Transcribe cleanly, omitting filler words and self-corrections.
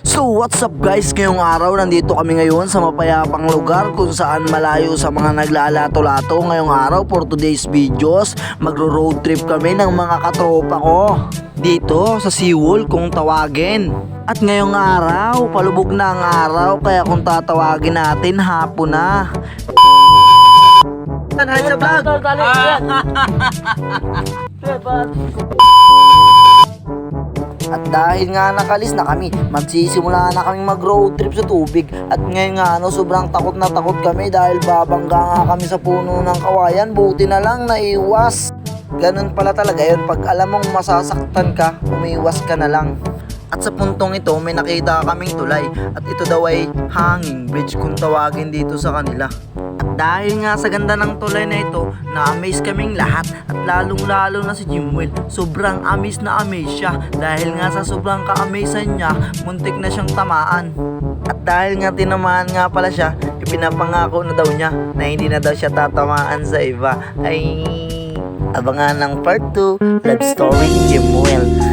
So what's up guys, ngayong araw nandito kami ngayon sa mapayapang lugar kung saan malayo sa mga naglalato-lato. Ngayong araw for today's videos, magro-road trip kami ng mga katropa ko dito sa Seawall kung tawagin. At ngayong araw, palubog na ang araw, kaya kung tatawagin natin hapon na. Hi sa vlog! At dahil nga nakalis na kami, magsisimula na kaming mag-road trip sa tubig. At ngayon nga sobrang takot na takot kami dahil babangga nga kami sa puno ng kawayan. Buti na lang naiwas. Ganun pala talaga yun, pag alam mong masasaktan ka, umiwas ka na lang. At sa puntong ito may nakita kaming tulay. At ito daw ay hanging bridge kung tawagin dito sa kanila. At dahil nga sa ganda ng tulay na ito, na-amaze kaming lahat. At lalong-lalo na si Jimwell, sobrang amaze na amaze siya. Dahil nga sa sobrang ka-amazan niya, muntik na siyang tamaan. At dahil nga tinamaan nga pala siya, ipinapangako na daw niya na hindi na daw siya tatamaan sa iba. Ay, abangan ng part 2, love story ni Jimwell.